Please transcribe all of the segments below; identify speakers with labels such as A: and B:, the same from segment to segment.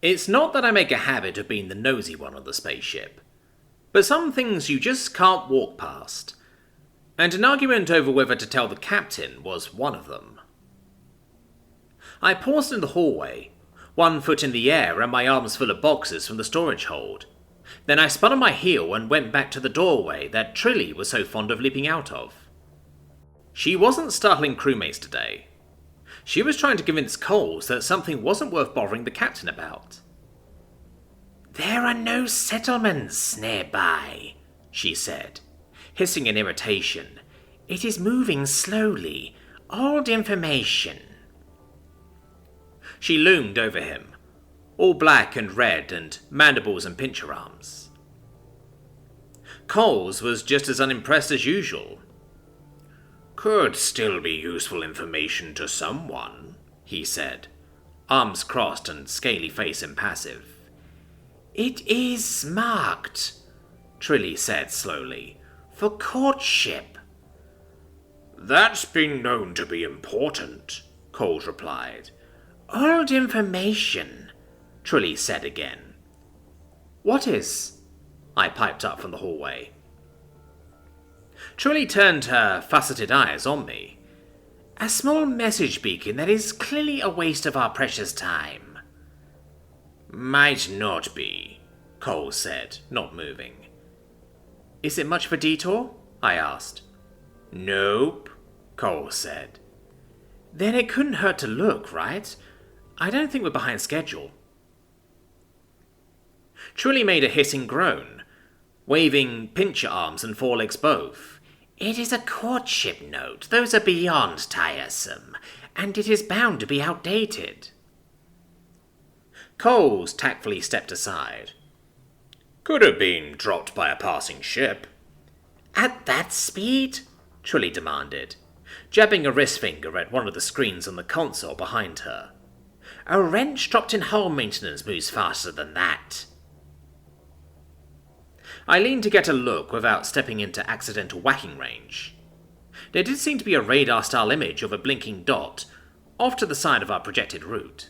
A: It's not that I make a habit of being the nosy one on the spaceship, but some things you just can't walk past, and an argument over whether to tell the captain was one of them. I paused in the hallway, one foot in the air and my arms full of boxes from the storage hold. Then I spun on my heel and went back to the doorway that Trilly was so fond of leaping out of. She wasn't startling crewmates today. She was trying to convince Coles that something wasn't worth bothering the captain about. "There are no settlements nearby," she said, hissing in irritation. "It is moving slowly. Old information." She loomed over him, all black and red and mandibles and pincher arms. Coles was just as unimpressed as usual. "Could still be useful information to someone," he said, arms crossed and scaly face impassive. "It is marked," Trilly said slowly, "for courtship." "That's been known to be important," Coles replied. "Old information," Trilly said again. "What is?" I piped up from the hallway. Trilly turned her faceted eyes on me. "A small message beacon that is clearly a waste of our precious time." "Might not be," Cole said, not moving. "Is it much of a detour?" I asked. "Nope," Cole said. "Then it couldn't hurt to look, right? I don't think we're behind schedule." Trilly made a hissing groan, waving pincher arms and forelegs both. "It is a courtship note. Those are beyond tiresome, and it is bound to be outdated." Coles tactfully stepped aside. "Could have been dropped by a passing ship." "At that speed?" Trilly demanded, jabbing a wrist finger at one of the screens on the console behind her. "A wrench dropped in hull maintenance moves faster than that." I leaned to get a look without stepping into accidental whacking range. There did seem to be a radar-style image of a blinking dot off to the side of our projected route.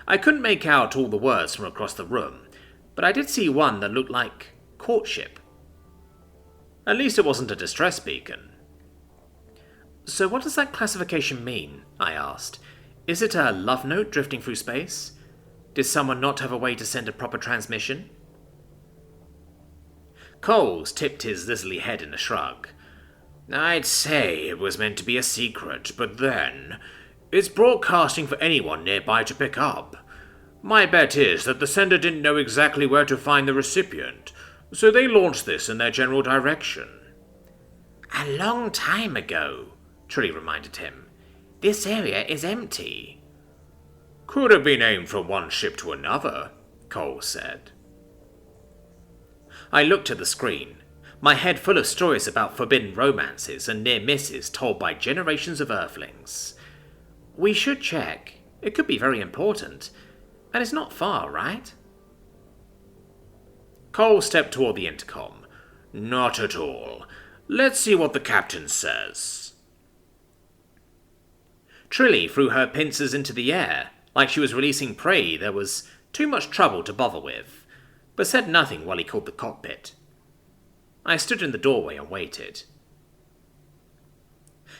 A: I couldn't make out all the words from across the room, but I did see one that looked like courtship. At least it wasn't a distress beacon. "So what does that classification mean?" I asked. "Is it a love note drifting through space? Did someone not have a way to send a proper transmission?" Coles tipped his lizardly head in a shrug. "I'd say it was meant to be a secret, but then it's broadcasting for anyone nearby to pick up. My bet is that the sender didn't know exactly where to find the recipient, so they launched this in their general direction." "A long time ago," Trilly reminded him. "This area is empty." "Could have been aimed from one ship to another," Cole said. I looked at the screen, my head full of stories about forbidden romances and near misses told by generations of Earthlings. "We should check. It could be very important. And it's not far, right?" Cole stepped toward the intercom. "Not at all. Let's see what the captain says." Trilly threw her pincers into the air, like she was releasing prey there was too much trouble to bother with, but said nothing while he called the cockpit. I stood in the doorway and waited.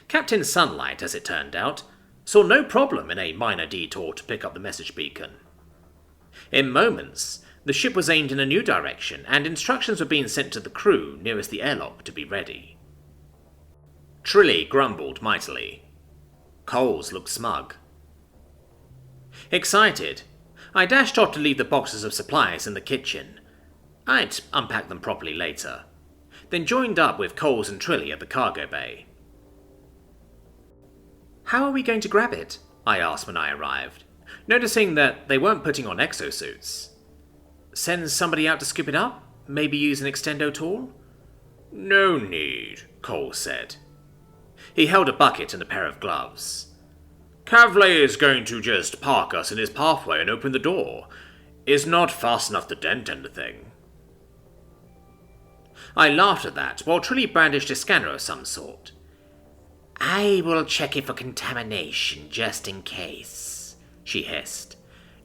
A: Captain Sunlight, as it turned out, saw no problem in a minor detour to pick up the message beacon. In moments, the ship was aimed in a new direction, and instructions were being sent to the crew nearest the airlock to be ready. Trilly grumbled mightily. Coles looked smug. Excited, I dashed off to leave the boxes of supplies in the kitchen. I'd unpack them properly later, then joined up with Coles and Trilly at the cargo bay. "How are we going to grab it?" I asked when I arrived, noticing that they weren't putting on exosuits. "Send somebody out to scoop it up? Maybe use an extendo tool?" "No need," Cole said. He held a bucket and a pair of gloves. "Kavley is going to just park us in his pathway and open the door. It's not fast enough to dent anything." I laughed at that, while Trilly brandished a scanner of some sort. "I will check it for contamination, just in case," she hissed.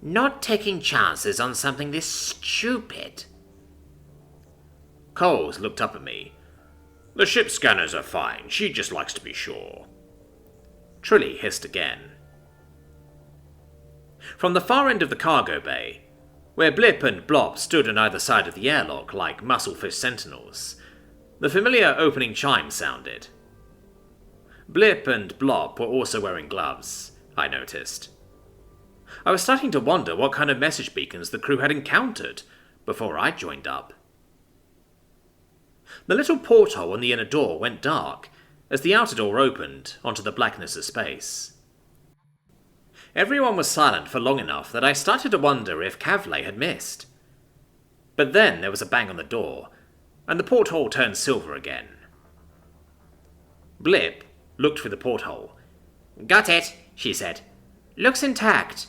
A: Not taking chances on something this stupid. Coles looked up at me. The ship scanners are fine. She just likes to be sure. Trilly hissed again. From the far end of the cargo bay, where Blip and Blop stood on either side of the airlock like musclefish sentinels, the familiar opening chime sounded. Blip and Blop were also wearing gloves, I noticed. I was starting to wonder what kind of message beacons the crew had encountered before I joined up. The little porthole on the inner door went dark as the outer door opened onto the blackness of space. Everyone was silent for long enough that I started to wonder if Kavle had missed. But then there was a bang on the door, and the porthole turned silver again. Blip looked through the porthole. "Got it," she said. "Looks intact."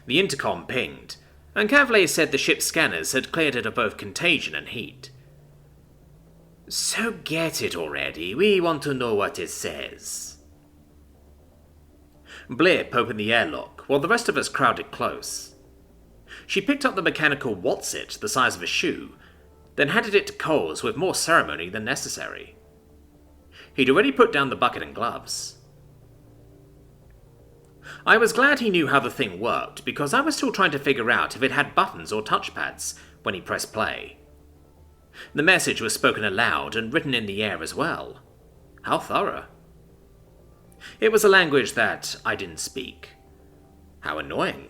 A: The intercom pinged, and Kavle said the ship's scanners had cleared it of both contagion and heat. "So get it already, we want to know what it says." Blip opened the airlock while the rest of us crowded close. She picked up the mechanical what's-it the size of a shoe, then handed it to Coles with more ceremony than necessary. He'd already put down the bucket and gloves. I was glad he knew how the thing worked, because I was still trying to figure out if it had buttons or touchpads when he pressed play. The message was spoken aloud and written in the air as well. How thorough. It was a language that I didn't speak. How annoying.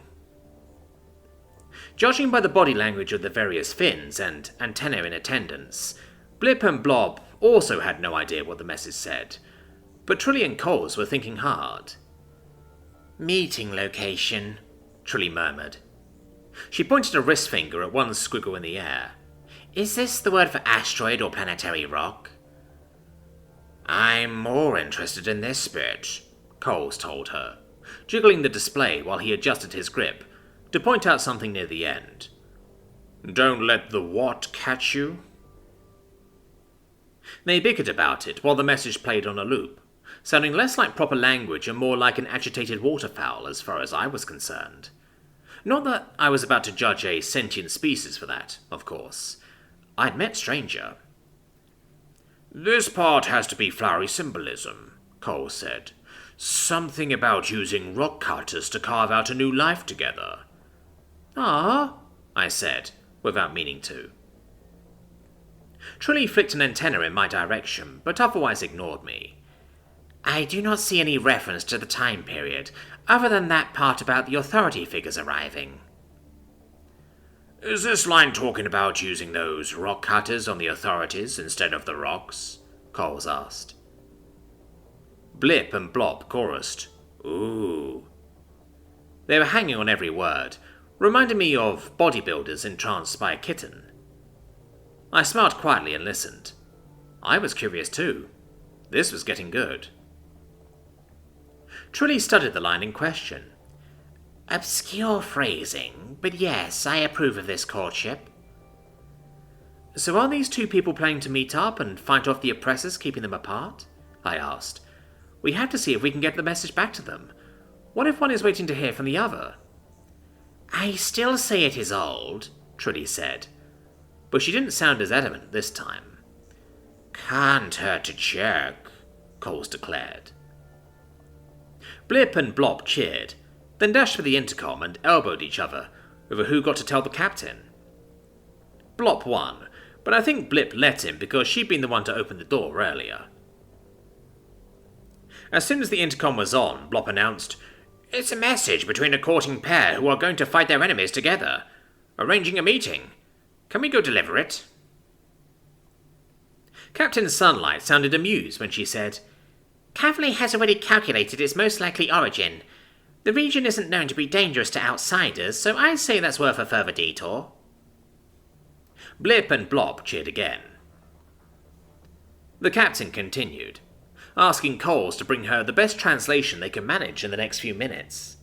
A: Judging by the body language of the various fins and antennae in attendance, Blip and Blob also had no idea what the message said, but Trilly and Coles were thinking hard. "Meeting location," Trilly murmured. She pointed a wrist finger at one squiggle in the air. "Is this the word for asteroid or planetary rock?" "I'm more interested in this bit," Coles told her, jiggling the display while he adjusted his grip to point out something near the end. "Don't let the what catch you?" They bickered about it while the message played on a loop, sounding less like proper language and more like an agitated waterfowl as far as I was concerned. Not that I was about to judge a sentient species for that, of course. I'd met Stranger. "This part has to be flowery symbolism," Cole said. "Something about using rock cutters to carve out a new life together." "Ah," I said, without meaning to. Trilly flicked an antenna in my direction, but otherwise ignored me. "I do not see any reference to the time period, other than that part about the authority figures arriving." "Is this line talking about using those rock cutters on the authorities instead of the rocks?" Coles asked. Blip and Blop chorused, "Ooh." They were hanging on every word, reminding me of bodybuilders entranced by a kitten. I smiled quietly and listened. I was curious too. This was getting good. Trilly studied the line in question. "Obscure phrasing, but yes, I approve of this courtship." "So are these two people planning to meet up and fight off the oppressors keeping them apart?" I asked. "We have to see if we can get the message back to them. What if one is waiting to hear from the other?" "I still say it is old," Trilly said, but she didn't sound as adamant this time. "Can't hurt to check," Coles declared. Blip and Blop cheered, then dashed for the intercom and elbowed each other over who got to tell the captain. Blop won, but I think Blip let him because she'd been the one to open the door earlier. As soon as the intercom was on, Blop announced, "It's a message between a courting pair who are going to fight their enemies together. Arranging a meeting. Can we go deliver it?" Captain Sunlight sounded amused when she said, "Kavle has already calculated its most likely origin. The region isn't known to be dangerous to outsiders, so I say that's worth a further detour." Blip and Blop cheered again. The captain continued, asking Coles to bring her the best translation they could manage in the next few minutes.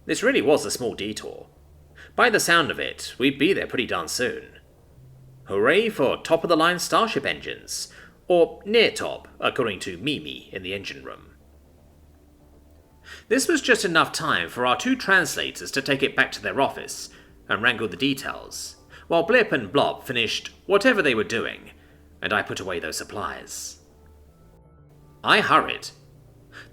A: This really was a small detour. By the sound of it, we'd be there pretty darn soon. Hooray for top-of-the-line starship engines, or near top, according to Mimi in the engine room. This was just enough time for our two translators to take it back to their office and wrangle the details, while Blip and Blob finished whatever they were doing, and I put away those supplies. I hurried.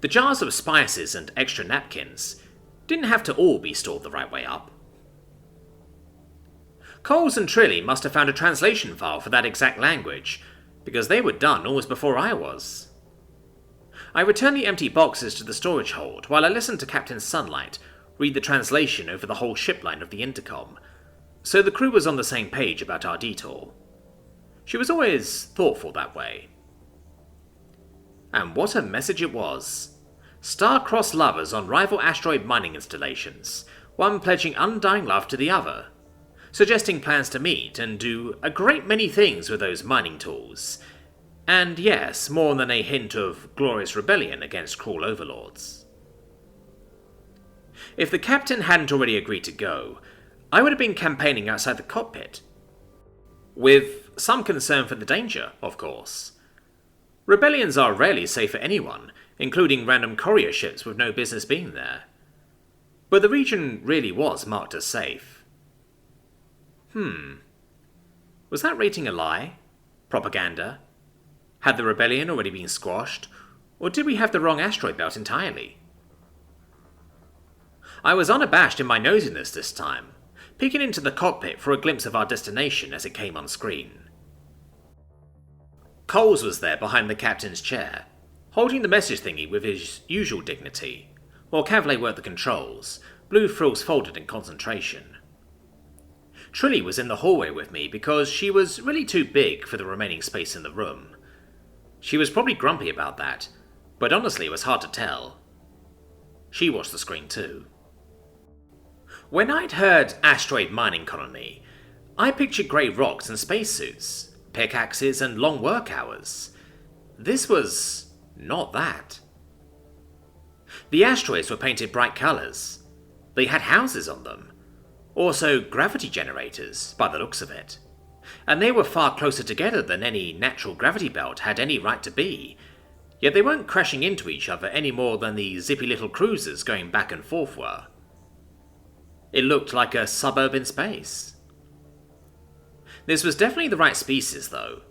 A: The jars of spices and extra napkins didn't have to all be stored the right way up. Coles and Trilly must have found a translation file for that exact language, because they were done almost before I was. I returned the empty boxes to the storage hold while I listened to Captain Sunlight read the translation over the whole ship line of the intercom, so the crew was on the same page about our detour. She was always thoughtful that way. And what a message it was. Star-crossed lovers on rival asteroid mining installations, one pledging undying love to the other, suggesting plans to meet and do a great many things with those mining tools. And yes, more than a hint of glorious rebellion against cruel overlords. If the captain hadn't already agreed to go, I would have been campaigning outside the cockpit. With some concern for the danger, of course. Rebellions are rarely safe for anyone, including random courier ships with no business being there. But the region really was marked as safe. Was that rating a lie? Propaganda? Had the rebellion already been squashed? Or did we have the wrong asteroid belt entirely? I was unabashed in my nosiness this time, peeking into the cockpit for a glimpse of our destination as it came on screen. Coles was there behind the captain's chair, holding the message thingy with his usual dignity, while Cavalier worked the controls, blue frills folded in concentration. Trilly was in the hallway with me because she was really too big for the remaining space in the room. She was probably grumpy about that, but honestly it was hard to tell. She watched the screen too. When I'd heard asteroid mining colony, I pictured grey rocks and spacesuits, pickaxes and long work hours. This was not that. The asteroids were painted bright colours. They had houses on them. Also gravity generators, by the looks of it. And they were far closer together than any natural gravity belt had any right to be. Yet they weren't crashing into each other any more than the zippy little cruisers going back and forth were. It looked like a suburb in space. This was definitely the right species, though.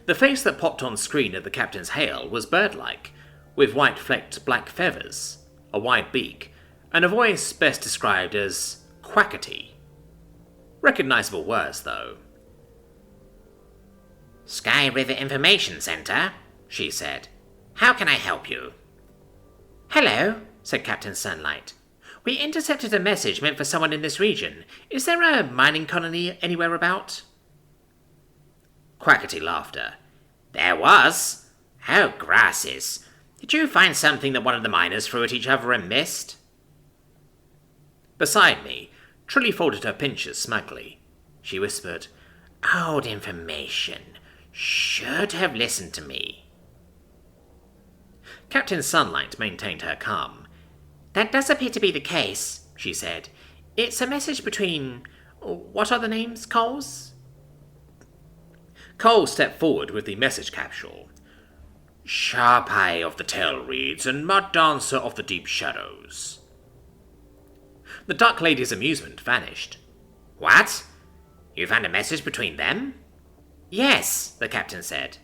A: The face that popped on screen at the captain's hail was bird-like, with white flecked black feathers, a wide beak, and a voice best described as quackety. Recognisable words, though.
B: "Sky River Information Centre," she said. "How can I help you?" "Hello," said Captain Sunlight. "We intercepted a message meant for someone in this region. Is there a mining colony anywhere about?"
A: Quackety laughter.
B: "There was. Oh, grasses. Did you find something that one of the miners threw at each other and missed?"
A: Beside me, Trilly folded her pinchers smugly. She whispered,
B: "Old information. Should have listened to me."
A: Captain Sunlight maintained her calm.
B: "That does appear to be the case," she said. "It's a message between... what are the names, Coles?"
A: Cole stepped forward with the message capsule. "Sharp Eye of the Tail Reeds and Mud Dancer of the Deep Shadows." The Duck Lady's amusement vanished.
B: "What? You found a message between them?"
A: "Yes," the captain said.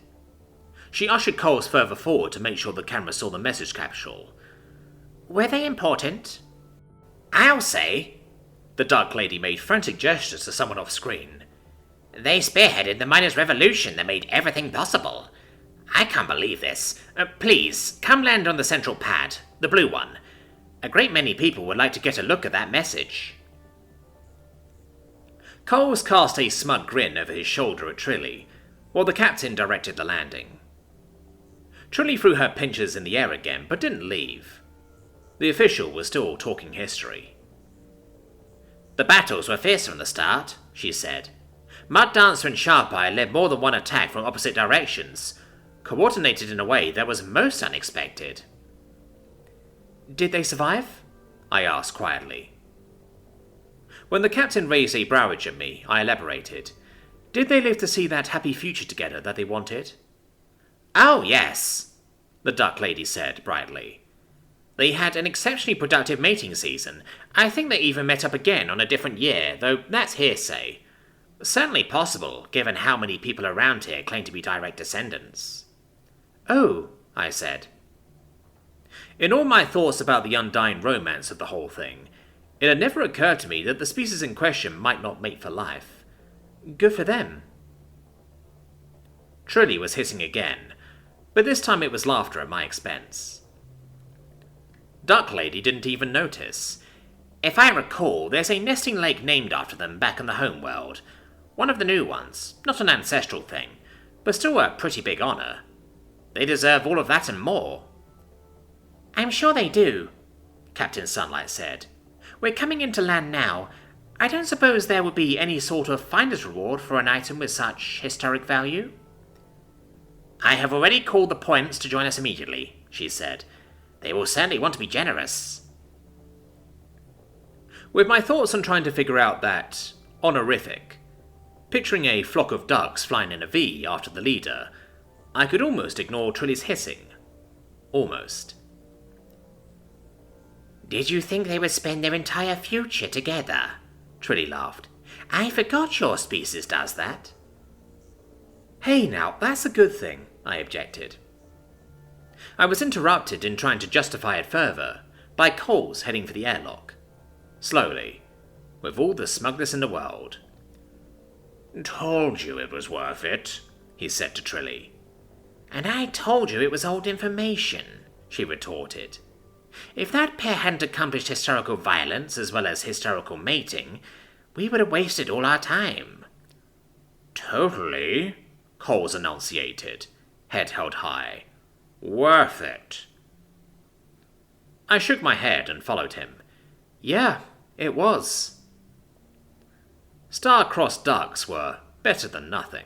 A: She ushered Coles further forward to make sure the camera saw the message capsule.
B: "Were they important?"
A: "I'll say." The Duck Lady made frantic gestures to someone off screen.
B: "They spearheaded the miners' revolution that made everything possible. I can't believe this. Please, come land on the central pad, the blue one. A great many people would like to get a look at that message."
A: Coles cast a smug grin over his shoulder at Trilly, while the captain directed the landing. Trilly threw her pinchers in the air again, but didn't leave. The official was still talking history.
B: "The battles were fierce from the start," she said. "Mud Dancer and Sharp Eye led more than one attack from opposite directions, coordinated in a way that was most unexpected."
A: "Did they survive?" I asked quietly. When the captain raised a brow edge at me, I elaborated. Did they live to see that happy future together that they wanted?
B: "Oh, yes,"
A: the Duck Lady said brightly. They had an exceptionally productive mating season. I think they even met up again on a different year, though that's hearsay. Certainly possible, given how many people around here claim to be direct descendants.
B: Oh, I said.
A: In all my thoughts about the undying romance of the whole thing, it had never occurred to me that the species in question might not mate for life.
B: Good for them.
A: Trilly was hissing again, but this time it was laughter at my expense. Duck Lady didn't even notice.
B: If I recall, there's a nesting lake named after them back in the home world. One of the new ones, not an ancestral thing, but still a pretty big honor. They deserve all of that and more. I'm sure they do, Captain Sunlight said. We're coming into land now. I don't suppose there would be any sort of finder's reward for an item with such historic value? I have already called the points to join us immediately, she said. They will certainly want to be generous.
A: With my thoughts on trying to figure out that honorific, picturing a flock of ducks flying in a V after the leader, I could almost ignore Trilly's hissing. Almost.
B: Did you think they would spend their entire future together? Trilly laughed. I forgot your species does that.
A: Hey now, that's a good thing, I objected. I was interrupted in trying to justify it further by Coles heading for the airlock. Slowly, with all the smugness in the world.
B: Told you it was worth it, he said to Trilly. And I told you it was old information, she retorted. If that pair hadn't accomplished historical violence as well as historical mating, we would have wasted all our time.
A: Totally, Coles enunciated, head held high. Worth it. I shook my head and followed him. Yeah, it was. Star-crossed ducks were better than nothing.